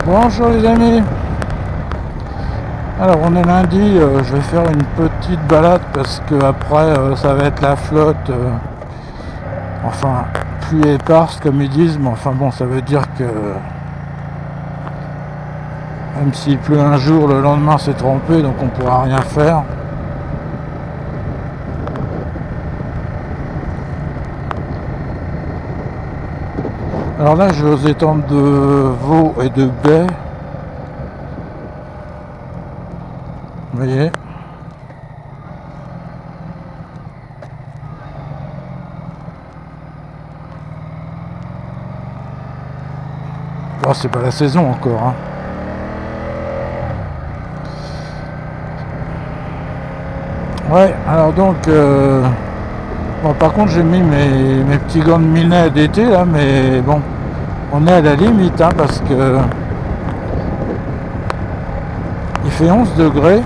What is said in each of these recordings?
Bonjour les amis. Alors on est lundi, je vais faire une petite balade parce que après ça va être la flotte, enfin pluie éparse comme ils disent, mais enfin bon, ça veut dire que même s'il pleut un jour, le lendemain c'est trompé, donc on pourra rien faire. Alors là je vais aux étangs de Vaux et de Bay. Vous voyez, bon, c'est pas la saison encore, hein. Ouais, alors donc bon, par contre j'ai mis mes petits gants de minet d'été là, mais bon, on est à la limite, hein, parce que il fait 11 degrés.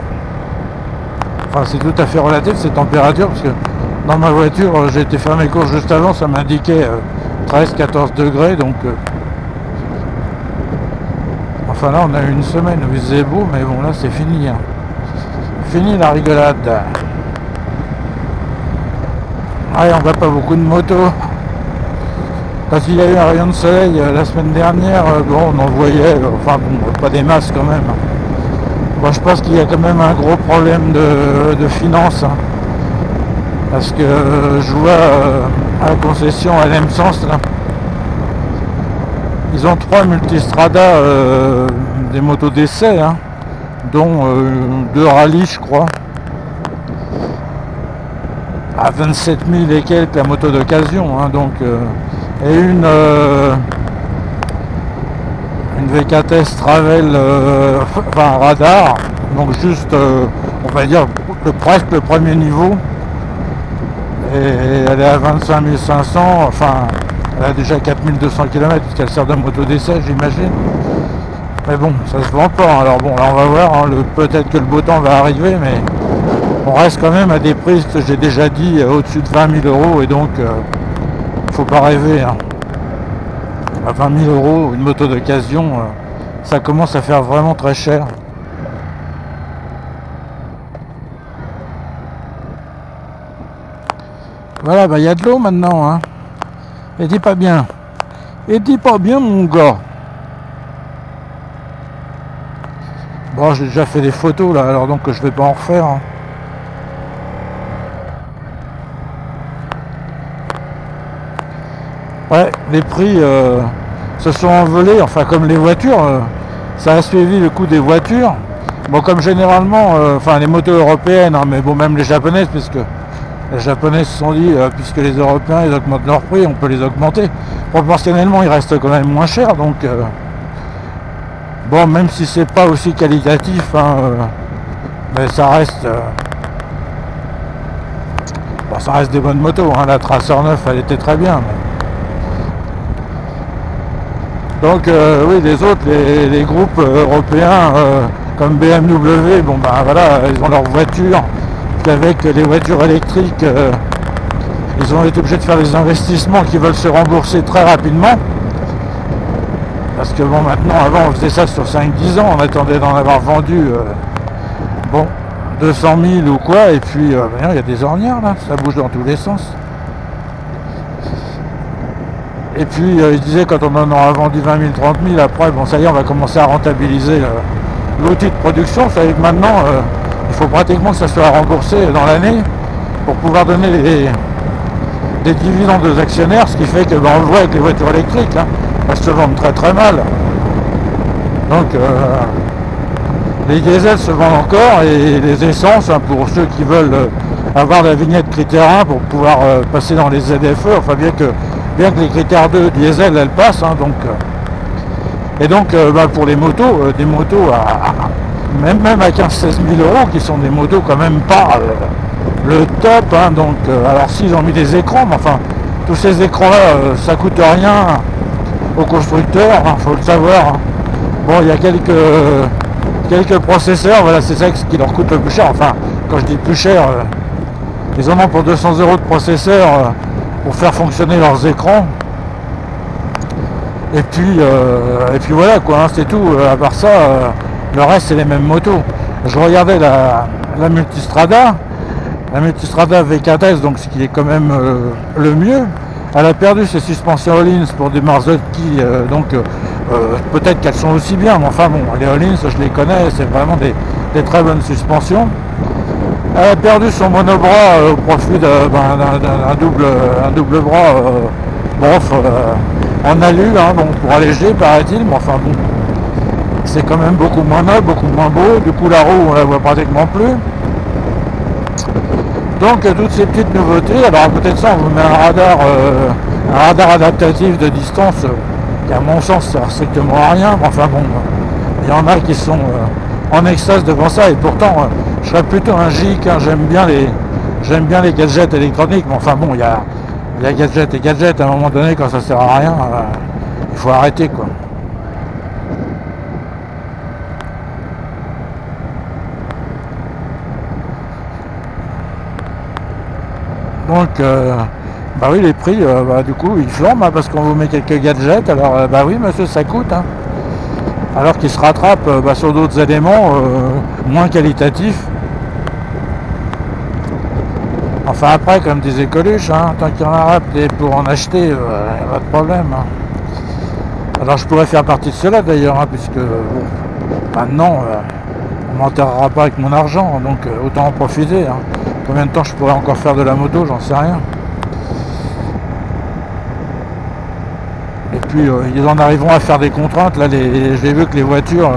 Enfin, c'est tout à fait relatif ces températures, parce que dans ma voiture, j'ai été faire mes courses juste avant, ça m'indiquait 13-14 degrés, donc enfin là on a eu une semaine où il faisait beau, mais bon là c'est fini, hein. Fini la rigolade. Ouais, on voit pas beaucoup de motos. Quand il y a eu un rayon de soleil la semaine dernière, bon, on en voyait, enfin bon, pas des masses quand même. Bon, je pense qu'il y a quand même un gros problème de finances, hein, parce que je vois à la concession LM Sens là, ils ont 3 multistrada, des motos d'essai, hein, dont 2 rallyes je crois, à 27 000 et quelques la moto d'occasion, hein, donc et une VKTS Travel, enfin radar, donc juste on va dire presque le premier niveau, et elle est à 25 500, enfin elle a déjà 4200 km puisqu'elle sert de moto d'essai, j'imagine, mais bon, ça se vend pas. Alors bon, là on va voir, hein, peut-être que le beau temps va arriver, mais on reste quand même à des prix que j'ai déjà dit au-dessus de 20 000 euros, et donc faut pas rêver, hein. À 20 000 euros une moto d'occasion, ça commence à faire vraiment très cher. Voilà, bah il y a de l'eau maintenant, hein. Et dis pas bien. Et dis pas bien, mon gars. Bon, j'ai déjà fait des photos là, alors donc je vais pas en refaire, hein. Ouais, les prix se sont envolés, enfin comme les voitures, ça a suivi le coût des voitures. Bon, comme généralement, enfin les motos européennes, hein, mais bon, même les japonaises, puisque les japonais se sont dit, puisque les Européens ils augmentent leurs prix, on peut les augmenter. Proportionnellement, ils restent quand même moins chers, donc bon, même si c'est pas aussi qualitatif, hein, mais ça reste bon, ça reste des bonnes motos, hein. La Tracer 9 elle était très bien, mais... Donc oui, les autres, les groupes européens comme BMW, bon ben voilà, ils ont leur voiture, puis avec les voitures électriques, ils ont été obligés de faire des investissements qui veulent se rembourser très rapidement. Parce que bon, maintenant, avant on faisait ça sur 5-10 ans, on attendait d'en avoir vendu bon 200 000 ou quoi, et puis il y a des ornières là, ça bouge dans tous les sens. Et puis il disait quand on en aura vendu 20 000, 30 000, après bon ça y est, on va commencer à rentabiliser l'outil de production. Ça veut dire que maintenant il faut pratiquement que ça soit remboursé dans l'année pour pouvoir donner des dividendes aux actionnaires, ce qui fait que ben, on le voit avec les voitures électriques, hein, elles se vendent très très mal. Donc les diesels se vendent encore, et les essences, hein, pour ceux qui veulent avoir la vignette critère 1 pour pouvoir passer dans les ZFE, enfin bien que les critères 2 diesel elles passent, hein, donc et donc bah, pour les motos, des motos même à 15-16 000 euros, qui sont des motos quand même pas le top, hein, donc alors s'ils ont mis des écrans, mais enfin tous ces écrans là ça coûte rien aux constructeurs, hein, faut le savoir, hein. Bon, il y a quelques processeurs, voilà, c'est ça qui leur coûte le plus cher. Enfin, quand je dis plus cher, ils en ont pour 200 euros de processeur pour faire fonctionner leurs écrans. Et puis voilà quoi, hein, c'est tout. À part ça, le reste c'est les mêmes motos. Je regardais la Multistrada. La Multistrada V4S, donc ce qui est quand même le mieux. Elle a perdu ses suspensions Öhlins pour des Marzocchi, donc peut-être qu'elles sont aussi bien, mais enfin bon, les Öhlins, je les connais, c'est vraiment des très bonnes suspensions. Elle a perdu son monobras au profit d'un double bras, en alu, hein, bon, pour alléger, paraît-il, mais enfin bon, c'est quand même beaucoup moins noble, beaucoup moins beau. Du coup, la roue, on la voit pratiquement plus. Donc toutes ces petites nouveautés. Alors à côté de ça, on vous met un radar adaptatif de distance qui à mon sens sert strictement à rien. Enfin bon, il y en a qui sont en extase devant ça, et pourtant je serais plutôt un geek, hein. J'aime bien les gadgets électroniques, mais enfin bon, il y a gadgets et gadgets. À un moment donné, quand ça sert à rien, il faut arrêter quoi. Donc, bah oui, les prix, du coup, ils flambent, hein, parce qu'on vous met quelques gadgets. Alors, bah oui, monsieur, ça coûte. Hein. Alors qu'ils se rattrapent sur d'autres éléments moins qualitatifs. Enfin, après, comme disait Coluche, hein, tant qu'il y en a pour en acheter, il n'y a pas de problème. Hein. Alors, je pourrais faire partie de cela, d'ailleurs, hein, puisque, bon, maintenant, on m'enterrera pas avec mon argent, donc autant en profiter. Hein. Combien de temps je pourrais encore faire de la moto, j'en sais rien. Et puis ils en arriveront à faire des contraintes. Là, j'ai vu que les voitures,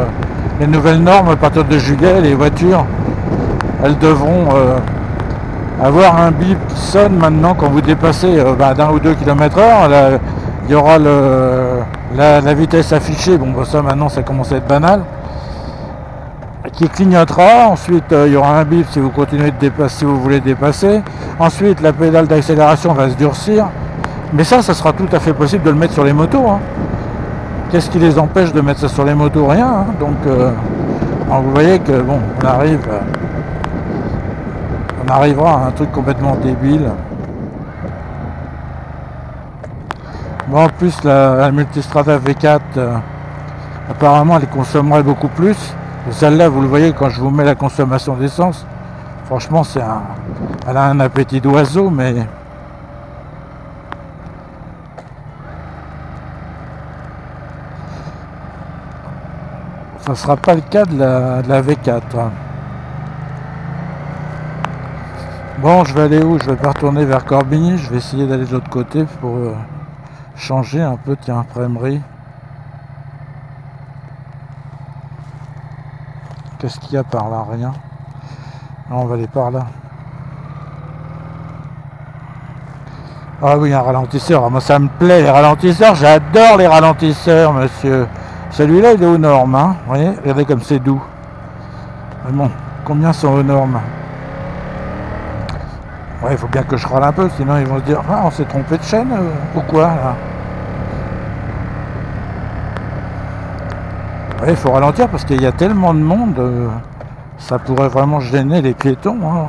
les nouvelles normes à partir de juillet, les voitures, elles devront avoir un bip qui sonne maintenant quand vous dépassez d'1 ou 2 km/h. Il y aura la vitesse affichée. Bon, ça maintenant ça commence à être banal. Qui clignotera, ensuite il y aura un bip si vous continuez de dépasser, si vous voulez dépasser, ensuite la pédale d'accélération va se durcir, mais ça sera tout à fait possible de le mettre sur les motos, hein. Qu'est-ce qui les empêche de mettre ça sur les motos? Rien, hein. Donc vous voyez que bon, on arrivera à un truc complètement débile. Bon, en plus la Multistrada V4 apparemment elle consommerait beaucoup plus. Celle-là, vous le voyez quand je vous mets la consommation d'essence. Franchement, elle a un appétit d'oiseau, mais ça ne sera pas le cas de la V4. Bon, je vais aller où? Je vais pas retourner vers Corbigny. Je vais essayer d'aller de l'autre côté pour changer un peu. Tiens, Prémery. Qu'est-ce qu'il y a par là? Rien. Non, on va aller par là. Ah oui, un ralentisseur. Moi, ça me plaît, les ralentisseurs. J'adore les ralentisseurs, monsieur. Celui-là, il est aux normes. Hein. Vous voyez, regardez comme c'est doux. Mais bon, combien sont aux normes? Ouais, il faut bien que je râle un peu, sinon ils vont se dire, ah, on s'est trompé de chaîne ou quoi là? Ouais, il faut ralentir parce qu'il y a tellement de monde, ça pourrait vraiment gêner les piétons. Hein.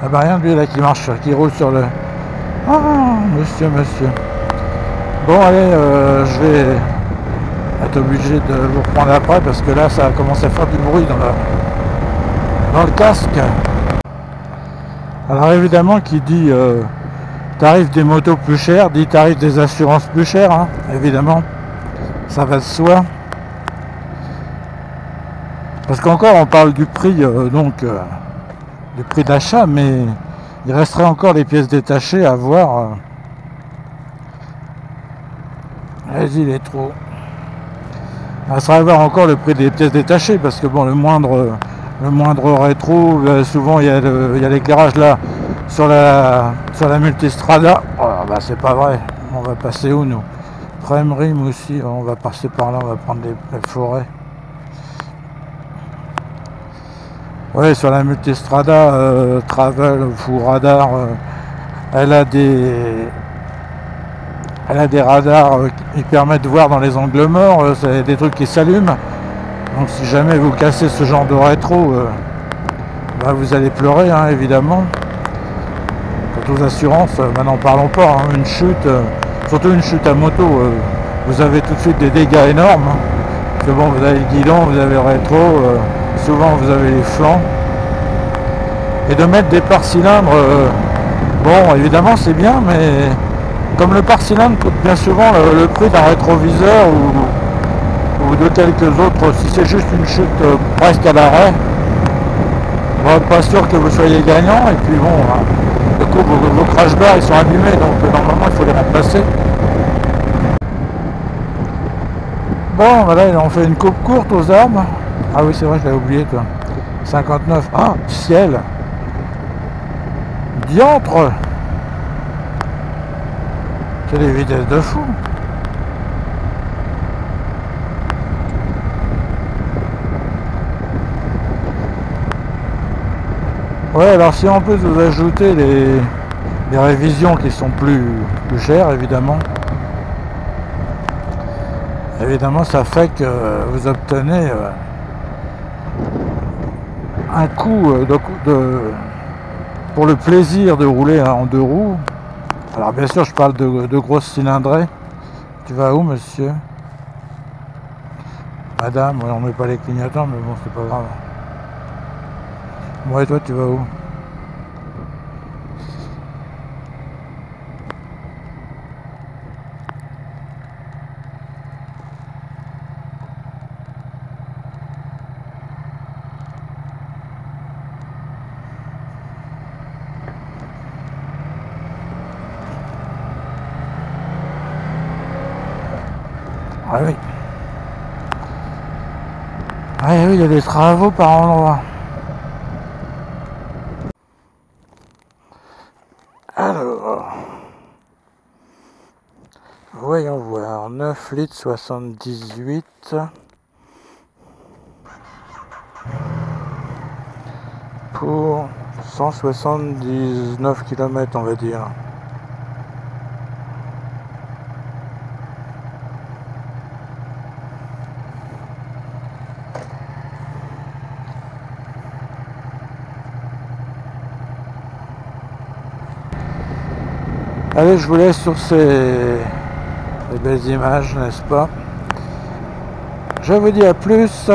Ah bah rien de lui là qui marche, qui roule sur le... Ah, monsieur. Bon allez, je vais être obligé de vous reprendre après parce que là ça a commencé à faire du bruit dans le casque. Alors évidemment qui dit tarif des motos plus cher, dit tarif des assurances plus cher, hein, évidemment, ça va de soi. Parce qu'encore on parle du prix du prix d'achat, mais il resterait encore les pièces détachées à voir. Vas-y, il est trop. Il resterait à voir encore le prix des pièces détachées, parce que bon, le moindre rétro, souvent il y a l'éclairage là sur la Multistrada. Oh, bah c'est pas vrai. On va passer où nous? Prémery aussi, on va passer par là, on va prendre les forêts. Oui, sur la Multistrada Travel ou Radar, elle a des radars qui permettent de voir dans les angles morts, c'est des trucs qui s'allument. Donc si jamais vous cassez ce genre de rétro, bah, vous allez pleurer, hein, évidemment. aux assurances, maintenant parlons pas, hein, une chute, surtout une chute à moto, vous avez tout de suite des dégâts énormes. Hein. Parce que bon, vous avez le guidon, vous avez le rétro, souvent vous avez les flancs. Et de mettre des pare-cylindres, bon évidemment c'est bien, mais comme le pare-cylindre coûte bien souvent le prix d'un rétroviseur ou de quelques autres, si c'est juste une chute presque à l'arrêt, bon, pas sûr que vous soyez gagnant. Et puis bon, hein, du coup vos crash bars ils sont abîmés, donc normalement il faut les remplacer. Bon, voilà, on fait une coupe courte aux arbres. Ah oui, c'est vrai, je l'avais oublié, toi. 59. Ah, ciel. Diantre. C'est des vitesses de fou. Ouais, alors si en plus vous ajoutez les révisions qui sont plus chères, évidemment, ça fait que vous obtenez un coût pour le plaisir de rouler en deux roues. Alors bien sûr je parle de grosses cylindrées. Tu vas où, monsieur? Madame, ouais, on met pas les clignotants, mais bon c'est pas grave. Moi et toi tu vas où? Ah oui. Ah oui, il y a des travaux par endroit. Alors, voyons voir, 9 litres 78 pour 179 km on va dire. Allez, je vous laisse sur ces belles images, n'est-ce pas? Je vous dis à plus.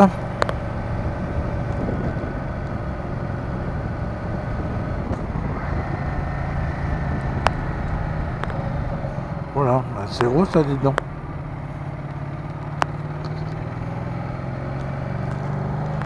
Voilà, c'est gros ça, dis donc.